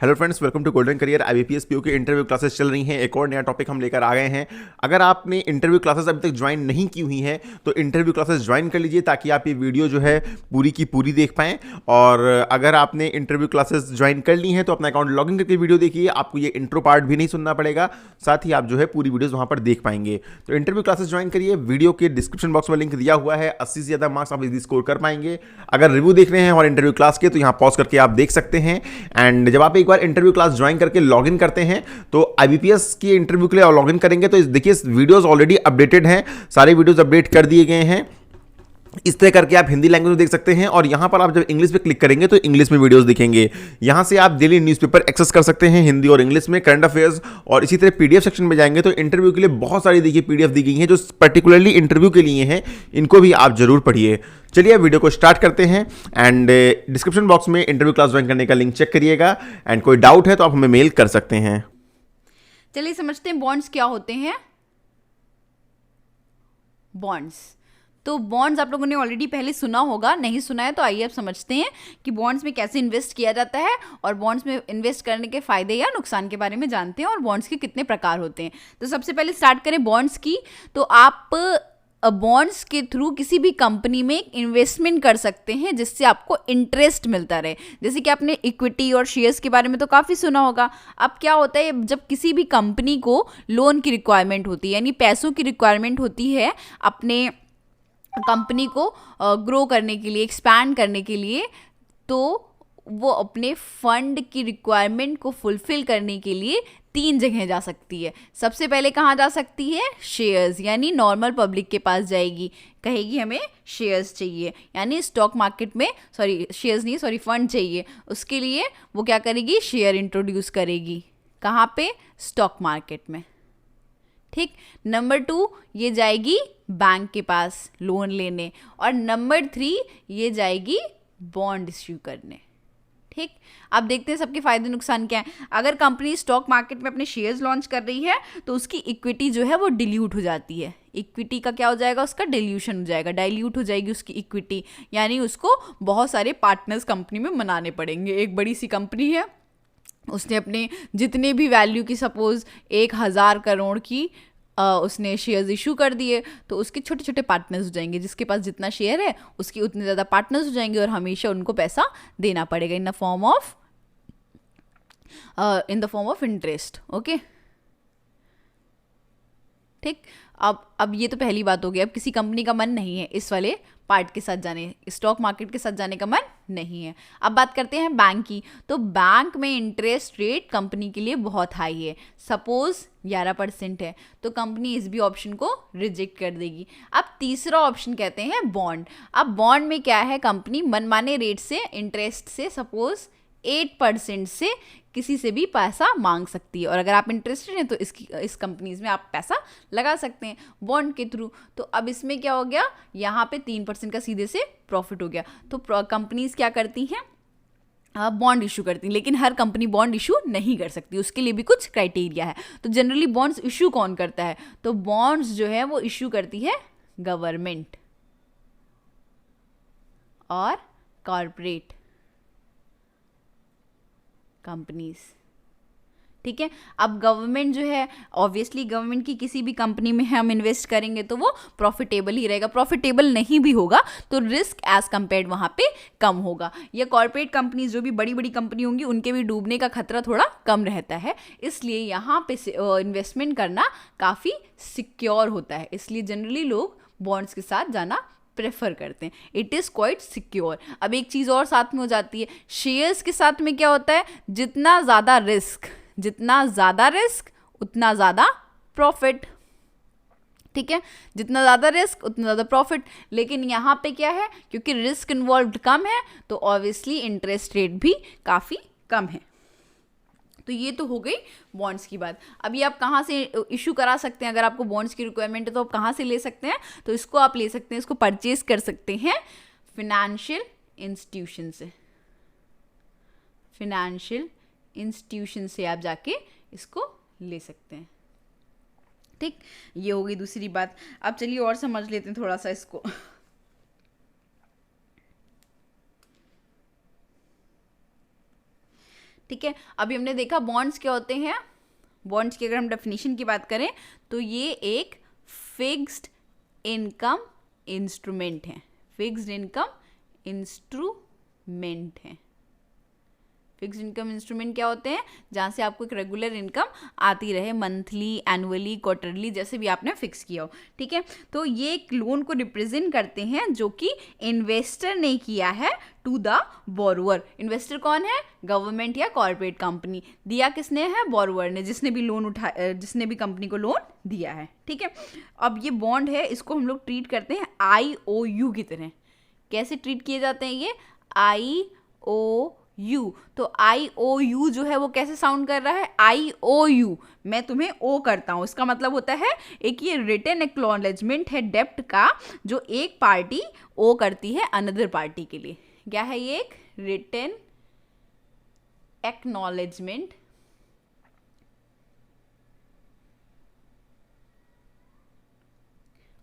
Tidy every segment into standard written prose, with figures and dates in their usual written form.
Hello friends, welcome to Golden Career. IBPS PO की interview classes चल रही हैं। एक और नया टॉपिक हम लेकर आ गए हैं। अगर आपने इंटरव्यू क्लासेस अभी तक ज्वाइन नहीं की हुई हैं तो इंटरव्यू क्लासेस ज्वाइन कर लीजिए ताकि आप ये वीडियो जो है पूरी की पूरी देख पाएं। और अगर आपने इंटरव्यू क्लासेस ज्वाइन कर ली हैं तो अपना अकाउंट लॉगिन करके वीडियो देखिए, आपको ये इंट्रो पार्ट भी नहीं सुनना पड़ेगा, साथ ही आप जो है पूरी वीडियोज वहाँ पर देख पाएंगे। तो इंटरव्यू क्लासेस ज्वाइन करिए। वीडियो के डिस्क्रिप्शन बॉक्स में लिंक दिया हुआ है। 80 से ज़्यादा मार्क्स आप इजी स्कोर कर पाएंगे। अगर रिव्यू देख रहे हैं हमारे इंटरव्यू क्लास के तो यहाँ पॉज करके आप देख सकते हैं। एंड जब आप एक बार इंटरव्यू क्लास ज्वाइन करके लॉगिन करते हैं तो आईबीपीएस की इंटरव्यू के लिए लॉगिन करेंगे तो देखिए वीडियोस ऑलरेडी अपडेटेड हैं, सारे वीडियोस अपडेट कर दिए गए हैं। इस तरह करके आप हिंदी लैंग्वेज में देख सकते हैं और यहां पर आप जब इंग्लिश पे क्लिक करेंगे तो इंग्लिश में वीडियोस दिखेंगे। यहां से आप डेली न्यूज़पेपर एक्सेस कर सकते हैं हिंदी और इंग्लिश में, करंट अफेयर्स। और इसी तरह पीडीएफ सेक्शन में जाएंगे तो इंटरव्यू के लिए बहुत सारी देखिए पीडीएफ दी गई हैं जो पर्टिकुलरली इंटरव्यू के लिए हैं। इनको भी आप जरूर पढ़िए। चलिए अब वीडियो को स्टार्ट करते हैं। एंड डिस्क्रिप्शन बॉक्स में इंटरव्यू क्लास ज्वाइन करने का लिंक चेक करिएगा। एंड कोई डाउट है तो आप हमें मेल कर सकते हैं। चलिए समझते हैं बॉन्ड्स क्या होते हैं। बॉन्ड्स तो बॉन्ड्स आप लोगों ने ऑलरेडी पहले सुना होगा, नहीं सुना है तो आइए अब समझते हैं कि बॉन्ड्स में कैसे इन्वेस्ट किया जाता है और बॉन्ड्स में इन्वेस्ट करने के फायदे या नुकसान के बारे में जानते हैं और बॉन्ड्स के कितने प्रकार होते हैं। तो सबसे पहले स्टार्ट करें बॉन्ड्स की। तो आप बॉन्ड्स के थ्रू किसी भी कंपनी में इन्वेस्टमेंट कर सकते हैं जिससे आपको इंटरेस्ट मिलता रहे। जैसे कि आपने इक्विटी और शेयर्स के बारे में तो काफ़ी सुना होगा। अब क्या होता है, जब किसी भी कंपनी को लोन की रिक्वायरमेंट होती है यानी पैसों की रिक्वायरमेंट होती है अपने कंपनी को ग्रो करने के लिए, एक्सपैंड करने के लिए, तो वो अपने फंड की रिक्वायरमेंट को फुलफिल करने के लिए 3 जगह जा सकती है। सबसे पहले कहाँ जा सकती है? शेयर्स, यानी नॉर्मल पब्लिक के पास जाएगी, कहेगी हमें शेयर्स चाहिए, यानी स्टॉक मार्केट में, शेयर्स नहीं सॉरी फंड चाहिए। उसके लिए वो क्या करेगी? शेयर इंट्रोड्यूस करेगी। कहाँ पे? स्टॉक मार्केट में। ठीक। नंबर 2 ये जाएगी बैंक के पास लोन लेने, और नंबर 3 ये जाएगी बॉन्ड इश्यू करने। ठीक। अब देखते हैं सबके फायदे नुकसान क्या है। अगर कंपनी स्टॉक मार्केट में अपने शेयर्स लॉन्च कर रही है तो उसकी इक्विटी जो है वो डिल्यूट हो जाती है। इक्विटी का क्या हो जाएगा? उसका डिल्यूशन हो जाएगा, डाइल्यूट हो जाएगी उसकी इक्विटी, यानी उसको बहुत सारे पार्टनर्स कंपनी में मनाने पड़ेंगे। एक बड़ी सी कंपनी है, उसने अपने जितने भी वैल्यू की, सपोज 1000 करोड़ की उसने शेयर्स इशू कर दिए, तो उसके छोटे छोटे पार्टनर्स हो जाएंगे। जिसके पास जितना शेयर है उसके उतने ज़्यादा पार्टनर्स हो जाएंगे और हमेशा उनको पैसा देना पड़ेगा in the form of interest. Okay, ठीक। अब ये तो पहली बात हो गई। अब किसी कंपनी का मन नहीं है इस वाले पार्ट के साथ जाने, स्टॉक मार्केट के साथ जाने का मन नहीं है। अब बात करते हैं बैंक की। तो बैंक में इंटरेस्ट रेट कंपनी के लिए बहुत हाई है। सपोज 11% है तो कंपनी इस भी ऑप्शन को रिजेक्ट कर देगी। अब तीसरा ऑप्शन कहते हैं बॉन्ड। अब बॉन्ड में क्या है? कंपनी मनमाने रेट से, इंटरेस्ट से, सपोज 8% से किसी से भी पैसा मांग सकती है, और अगर आप इंटरेस्टेड हैं तो इस कंपनीज में आप पैसा लगा सकते हैं बॉन्ड के थ्रू। तो अब इसमें क्या हो गया? यहाँ पे 3% का सीधे से प्रॉफिट हो गया। तो कंपनीज क्या करती हैं? बॉन्ड इशू करती हैं, लेकिन हर कंपनी बॉन्ड इशू नहीं कर सकती, उसके लिए भी कुछ क्राइटेरिया है। तो जनरली बॉन्ड्स इशू कौन करता है? तो बॉन्ड्स जो है वो इशू करती है गवर्नमेंट और कॉरपोरेट कंपनीज। ठीक है। अब गवर्नमेंट जो है, ऑब्वियसली गवर्नमेंट की किसी भी कंपनी में हम इन्वेस्ट करेंगे तो वो प्रॉफिटेबल ही रहेगा। प्रॉफिटेबल नहीं भी होगा तो रिस्क एज कंपेयर्ड वहाँ पे कम होगा। या कॉर्पोरेट कंपनीज जो भी बड़ी बड़ी कंपनी होंगी उनके भी डूबने का खतरा थोड़ा कम रहता है, इसलिए यहाँ पे इन्वेस्टमेंट करना काफ़ी सिक्योर होता है। इसलिए जनरली लोग बॉन्ड्स के साथ जाना प्रेफर करते हैं। It is quite secure. अब एक चीज़ और साथ में हो जाती है, शेयर्स के साथ में क्या होता है? जितना ज़्यादा रिस्क उतना ज़्यादा प्रॉफिट। ठीक है, जितना ज़्यादा रिस्क उतना ज़्यादा प्रॉफिट। लेकिन यहाँ पे क्या है? क्योंकि रिस्क इन्वॉल्व कम है तो ऑब्वियसली इंटरेस्ट रेट भी काफ़ी कम है। तो ये तो हो गई बॉन्ड्स की बात। अभी आप कहाँ से इशू करा सकते हैं? अगर आपको बॉन्ड्स की रिक्वायरमेंट है तो आप कहाँ से ले सकते हैं? तो इसको आप ले सकते हैं, इसको परचेज कर सकते हैं फाइनेंशियल इंस्टीट्यूशन से आप जाके इसको ले सकते हैं। ठीक, ये हो गई दूसरी बात। अब चलिए और समझ लेते हैं थोड़ा सा इसको। ठीक है, अभी हमने देखा बॉन्ड्स क्या होते हैं। बॉन्ड्स की अगर हम डेफिनेशन की बात करें तो ये एक फिक्स्ड इनकम इंस्ट्रूमेंट है। फिक्स्ड इनकम इंस्ट्रूमेंट है। फिक्स्ड इनकम इंस्ट्रूमेंट क्या होते हैं? जहाँ से आपको एक रेगुलर इनकम आती रहे, मंथली, एनुअली, क्वार्टरली, जैसे भी आपने फिक्स किया हो। ठीक है, तो ये एक लोन को रिप्रेजेंट करते हैं जो कि इन्वेस्टर ने किया है टू द बोरोवर। इन्वेस्टर कौन है? गवर्नमेंट या कॉर्पोरेट कंपनी। दिया किसने है? बोरोवर ने, जिसने भी लोन जिसने भी कंपनी को लोन दिया है। ठीक है, अब ये बॉन्ड है, इसको हम लोग ट्रीट करते हैं IOU की तरह। कैसे ट्रीट किए जाते हैं ये? IOU। तो IOU जो है वो कैसे साउंड कर रहा है? IOU, मैं तुम्हें ओ करता हूँ, इसका मतलब होता है एक ये रिटन एक्नॉलेजमेंट है डेप्ट का, जो एक पार्टी ओ करती है अनदर पार्टी के लिए। क्या है ये? एक रिटन एक्नॉलेजमेंट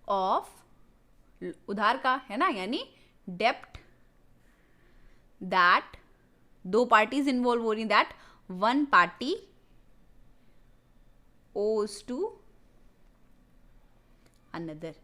ऑफ, उधार का है ना, यानी डेप्ट दैट, दो पार्टीज इन्वॉल्व हो रही, दैट वन पार्टी ओज टू अनदर।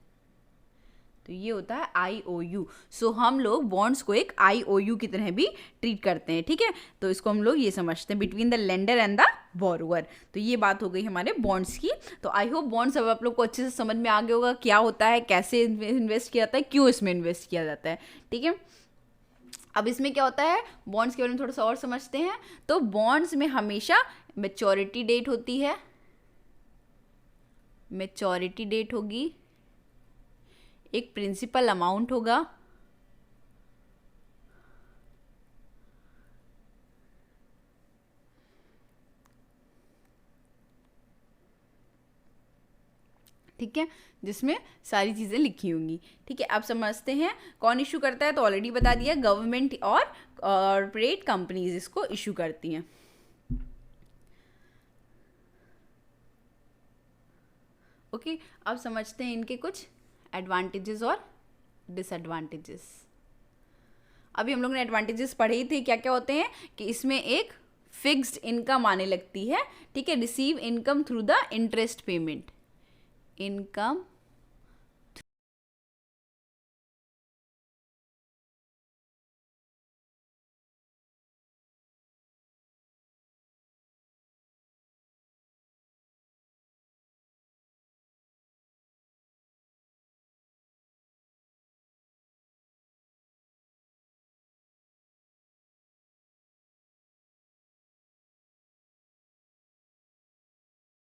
तो ये होता है IOU। सो हम लोग बॉन्ड्स को एक IOU की तरह भी ट्रीट करते हैं। ठीक है, तो इसको हम लोग ये समझते हैं, between the lender and the borrower. तो ये बात हो गई हमारे बॉन्ड्स की। तो आई होप बॉन्ड्स अब आप लोग को अच्छे से समझ में आ गया होगा क्या होता है, कैसे इन्वेस्ट किया जाता है, क्यों इसमें इन्वेस्ट किया जाता है। ठीक है, अब इसमें क्या होता है, बॉन्ड्स के बारे में थोड़ा सा और समझते हैं। तो बॉन्ड्स में हमेशा मैच्योरिटी डेट होती है, मैच्योरिटी डेट होगी, एक प्रिंसिपल अमाउंट होगा, ठीक है, जिसमें सारी चीज़ें लिखी होंगी। ठीक है, अब समझते हैं कौन इशू करता है। तो ऑलरेडी बता दिया, गवर्नमेंट और कॉर्पोरेट कंपनीज इसको इशू करती हैं। ओके, अब समझते हैं इनके कुछ एडवांटेजेस और डिसएडवांटेजेस। अभी हम लोग ने एडवांटेजेस पढ़े ही थे, क्या क्या होते हैं कि इसमें एक फिक्स्ड इनकम आने लगती है। ठीक है, receive income through the interest payment, income